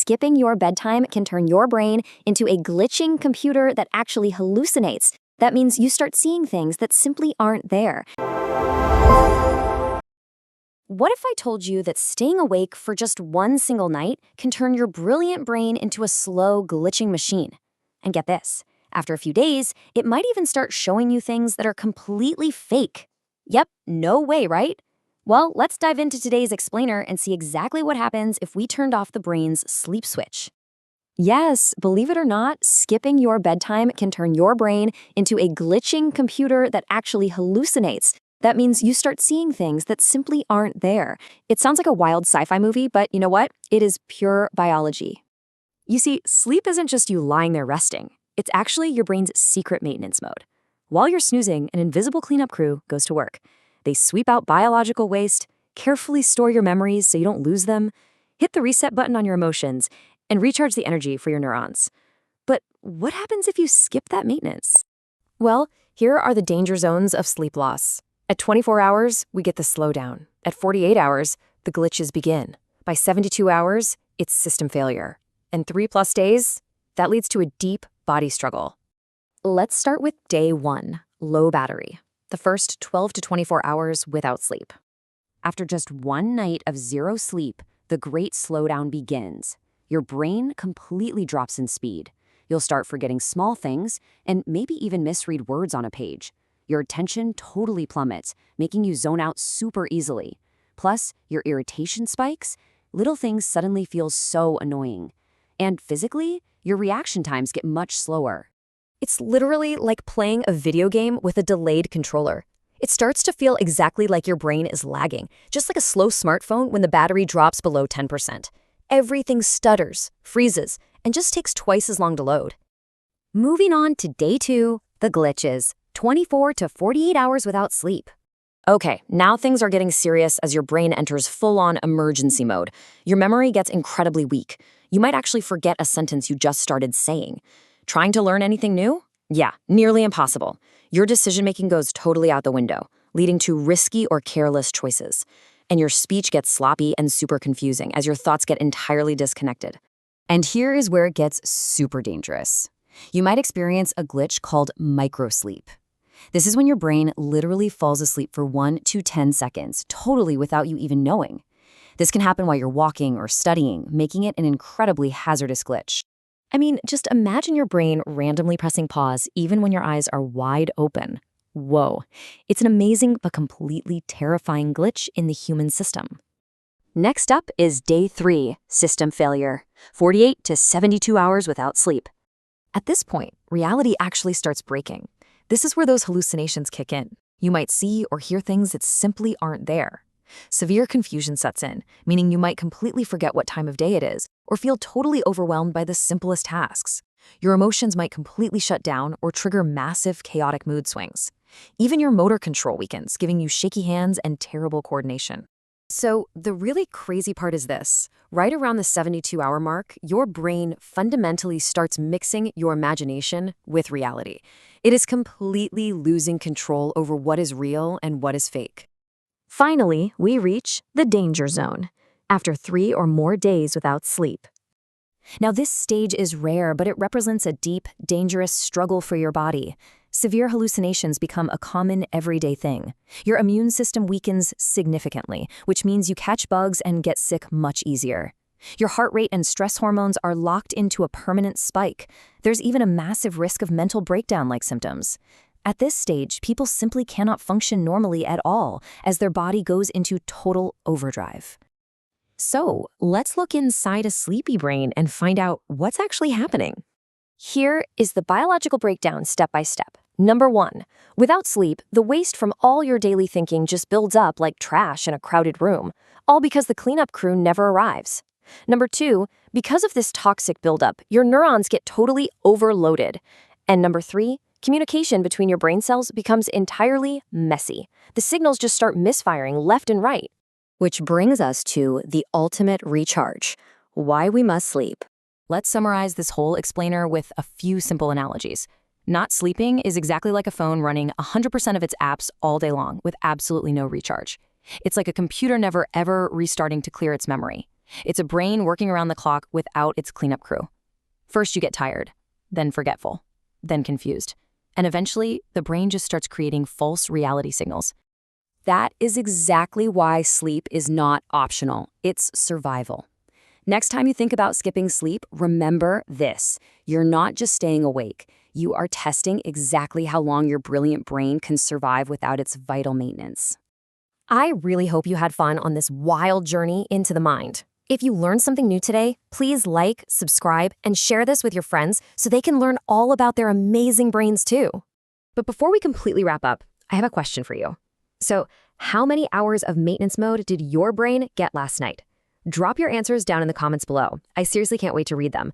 skipping your bedtime can turn your brain into a glitching computer that actually hallucinates. That means you start seeing things that simply aren't there. What if I told you that staying awake for just one single night can turn your brilliant brain into a slow, glitching machine? And get this, after a few days, it might even start showing you things that are completely fake. Yep, no way, right? Well, let's dive into today's explainer and see exactly what happens if we turned off the brain's sleep switch. Yes, believe it or not, skipping your bedtime can turn your brain into a glitching computer that actually hallucinates. That means you start seeing things that simply aren't there. It sounds like a wild sci-fi movie, but you know what? It is pure biology. You see, sleep isn't just you lying there resting. It's actually your brain's secret maintenance mode. While you're snoozing, an invisible cleanup crew goes to work. They sweep out biological waste, carefully store your memories so you don't lose them, hit the reset button on your emotions, and recharge the energy for your neurons. But what happens if you skip that maintenance? Well, here are the danger zones of sleep loss. At 24 hours, we get the slowdown. At 48 hours, the glitches begin. By 72 hours, it's system failure. And 3+ days, that leads to a deep body struggle. Let's start with day 1, low battery. The first 12 to 24 hours without sleep. After just one night of zero sleep, the great slowdown begins. Your brain completely drops in speed. You'll start forgetting small things and maybe even misread words on a page. Your attention totally plummets, making you zone out super easily. Plus, your irritation spikes. Little things suddenly feel so annoying. And physically, your reaction times get much slower. It's literally like playing a video game with a delayed controller. It starts to feel exactly like your brain is lagging, just like a slow smartphone when the battery drops below 10%. Everything stutters, freezes, and just takes twice as long to load. Moving on to day 2, the glitches, 24 to 48 hours without sleep. Okay, now things are getting serious as your brain enters full-on emergency mode. Your memory gets incredibly weak. You might actually forget a sentence you just started saying. Trying to learn anything new? Yeah, nearly impossible. Your decision-making goes totally out the window, leading to risky or careless choices. And your speech gets sloppy and super confusing as your thoughts get entirely disconnected. And here is where it gets super dangerous. You might experience a glitch called microsleep. This is when your brain literally falls asleep for 1 to 10 seconds, totally without you even knowing. This can happen while you're walking or studying, making it an incredibly hazardous glitch. I mean, just imagine your brain randomly pressing pause even when your eyes are wide open. Whoa. It's an amazing but completely terrifying glitch in the human system. Next up is day 3, system failure, 48 to 72 hours without sleep. At this point, reality actually starts breaking. This is where those hallucinations kick in. You might see or hear things that simply aren't there. Severe confusion sets in, meaning you might completely forget what time of day it is or feel totally overwhelmed by the simplest tasks. Your emotions might completely shut down or trigger massive chaotic mood swings. Even your motor control weakens, giving you shaky hands and terrible coordination. So the really crazy part is this. Right around the 72-hour mark, your brain fundamentally starts mixing your imagination with reality. It is completely losing control over what is real and what is fake. Finally, we reach the danger zone, after 3 or more days without sleep. Now, this stage is rare, but it represents a deep, dangerous struggle for your body. Severe hallucinations become a common, everyday thing. Your immune system weakens significantly, which means you catch bugs and get sick much easier. Your heart rate and stress hormones are locked into a permanent spike. There's even a massive risk of mental breakdown-like symptoms. At this stage, people simply cannot function normally at all, as their body goes into total overdrive. So, let's look inside a sleepy brain and find out what's actually happening. Here is the biological breakdown step by step. Number 1, without sleep, the waste from all your daily thinking just builds up like trash in a crowded room, all because the cleanup crew never arrives. Number 2, because of this toxic buildup, your neurons get totally overloaded. And number 3, communication between your brain cells becomes entirely messy. The signals just start misfiring left and right. Which brings us to the ultimate recharge, why we must sleep. Let's summarize this whole explainer with a few simple analogies. Not sleeping is exactly like a phone running 100% of its apps all day long with absolutely no recharge. It's like a computer never ever restarting to clear its memory. It's a brain working around the clock without its cleanup crew. First, you get tired, then forgetful, then confused. And eventually, the brain just starts creating false reality signals. That is exactly why sleep is not optional. It's survival. Next time you think about skipping sleep, remember this. You're not just staying awake. You are testing exactly how long your brilliant brain can survive without its vital maintenance. I really hope you had fun on this wild journey into the mind. If you learned something new today, please like, subscribe, and share this with your friends so they can learn all about their amazing brains too. But before we completely wrap up, I have a question for you. So, how many hours of maintenance mode did your brain get last night? Drop your answers down in the comments below. I seriously can't wait to read them.